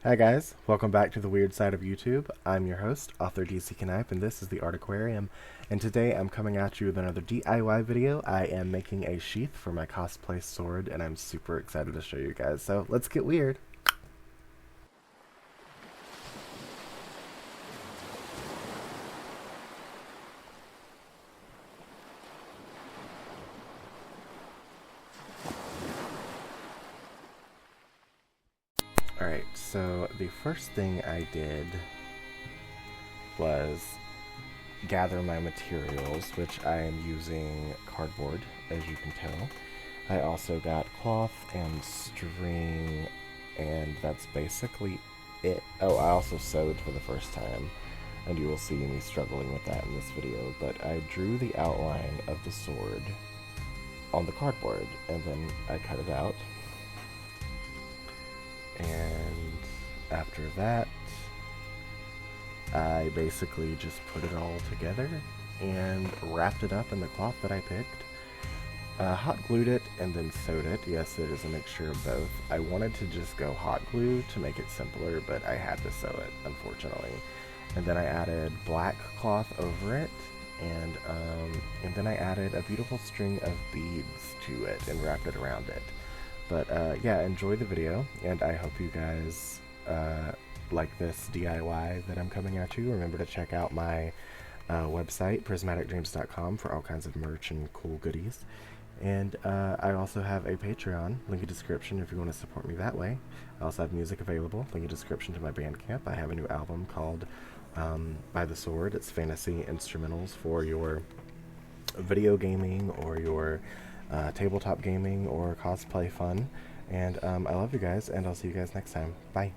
Hi guys, welcome back to the weird side of YouTube. I'm your host, author DC Knipe, and this is the Art Aquarium. And today I'm coming at you with another DIY video. I am making a sheath for my cosplay sword, and I'm super excited to show you guys. So let's get weird. Alright, so the first thing I did was gather my materials, which I am using cardboard, as you can tell. I also got cloth and string, and that's basically it. Oh, I also sewed for the first time, and you will see me struggling with that in this video, but I drew the outline of the sword on the cardboard, and then I cut it out, and after that, I basically just put it all together and wrapped it up in the cloth that I picked. Hot glued it and then sewed it. Yes, it is a mixture of both. I wanted to just go hot glue to make it simpler, but I had to sew it, unfortunately. And then I added black cloth over it, and then I added a beautiful string of beads to it and wrapped it around it. But yeah, enjoy the video, and I hope you guys like this DIY that I'm coming at you. Remember to check out my website, prismaticdreams.com, for all kinds of merch and cool goodies. And I also have a Patreon, link in description if you want to support me that way. I also have music available, link in description to my Bandcamp. I have a new album called By the Sword. It's fantasy instrumentals for your video gaming or your tabletop gaming or cosplay fun. And I love you guys, and I'll see you guys next time. Bye.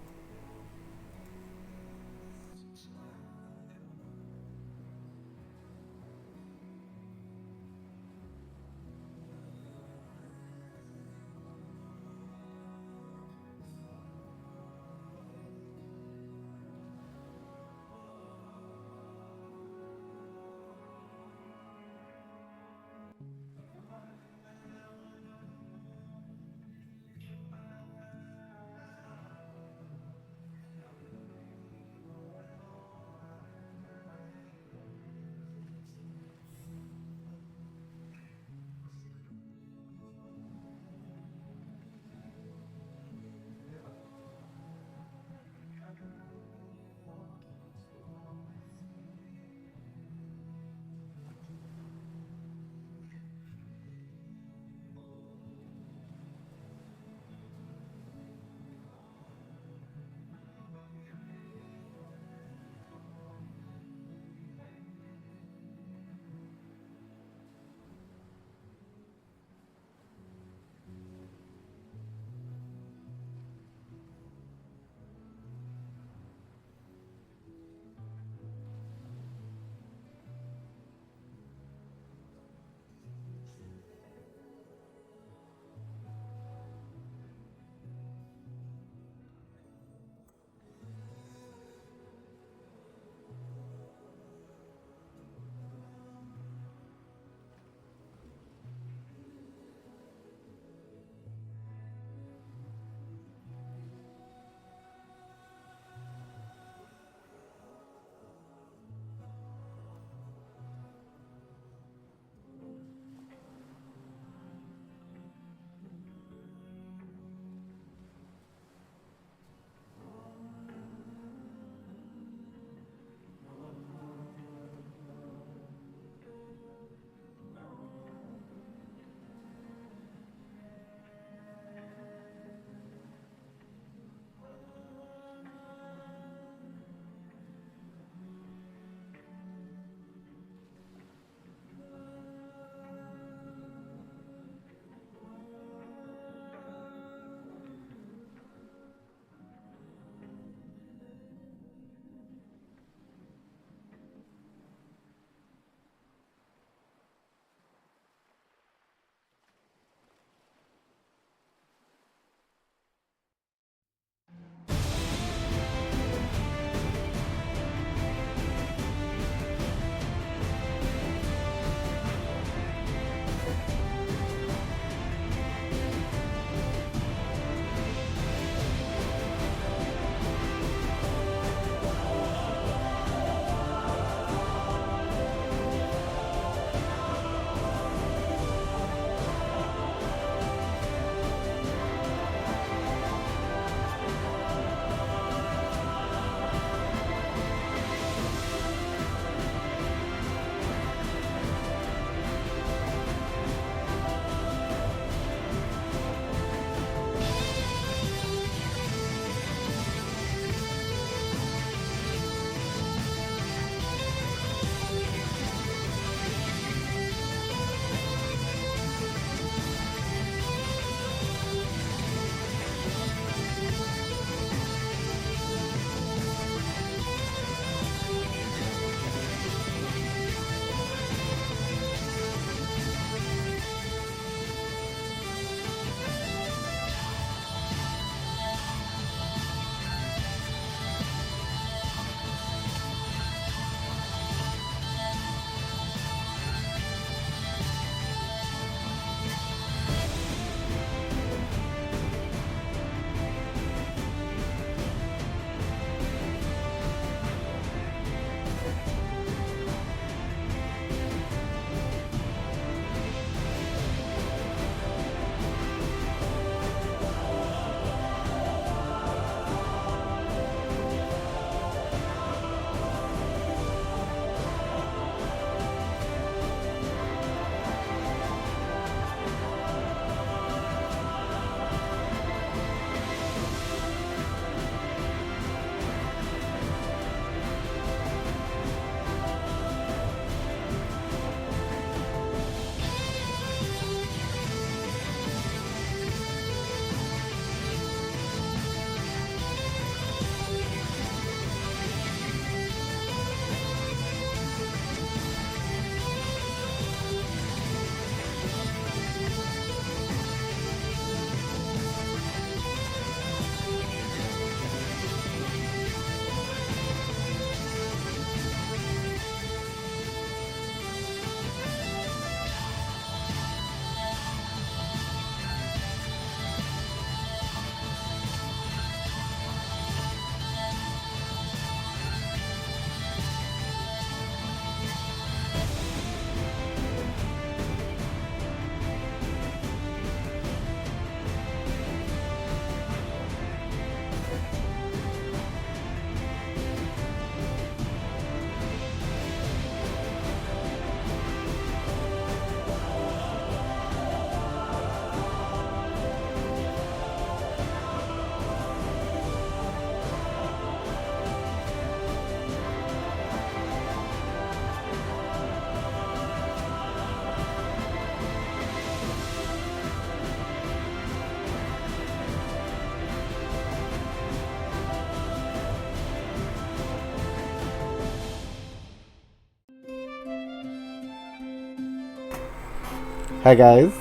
Hi guys.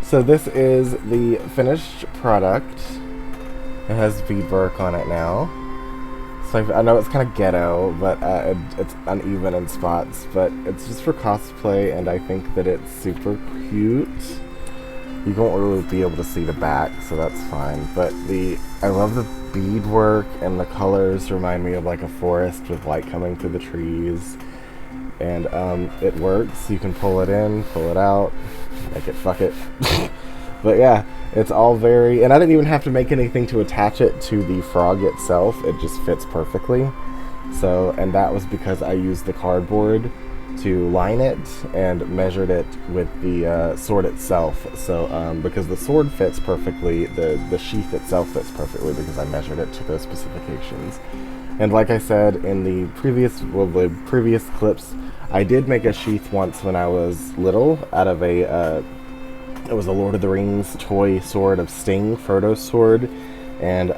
So this is the finished product. It has beadwork on it now. So I know it's kind of ghetto, but it's uneven in spots, but it's just for cosplay, and I think that it's super cute. You won't really be able to see the back, so that's fine. But I love the beadwork, and the colors remind me of like a forest with light coming through the trees. And it works. You can pull it in, pull it out, make it fuck it. But yeah, it's all very, and I didn't even have to make anything to attach it to the frog itself. It just fits perfectly. So, and that was because I used the cardboard to line it and measured it with the sword itself. So because the sword fits perfectly, the sheath itself fits perfectly because I measured it to those specifications. And like I said in the previous clips, I did make a sheath once when I was little out of it was a Lord of the Rings toy sword of Sting, Frodo's sword, and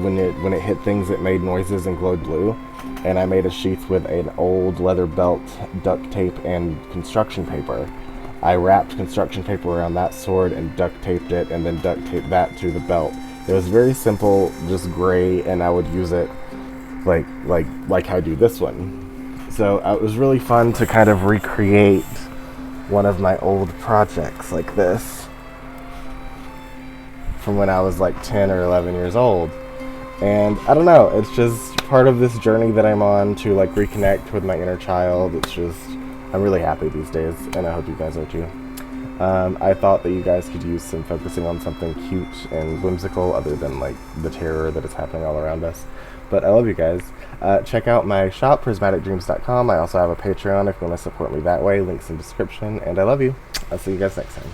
when it hit things, it made noises and glowed blue. And I made a sheath with an old leather belt, duct tape, and construction paper. I wrapped construction paper around that sword and duct taped it, and then duct taped that to the belt. It was very simple, just gray, and I would use it like I do this one. So it was really fun to kind of recreate one of my old projects like this from when I was like 10 or 11 years old. And I don't know, it's just part of this journey that I'm on to like reconnect with my inner child. It's just, I'm really happy these days, and I hope you guys are too. I thought that you guys could use some focusing on something cute and whimsical other than like the terror that is happening all around us. But I love you guys. Check out my shop, prismaticdreams.com. I also have a Patreon if you want to support me that way. Links in the description. And I love you. I'll see you guys next time.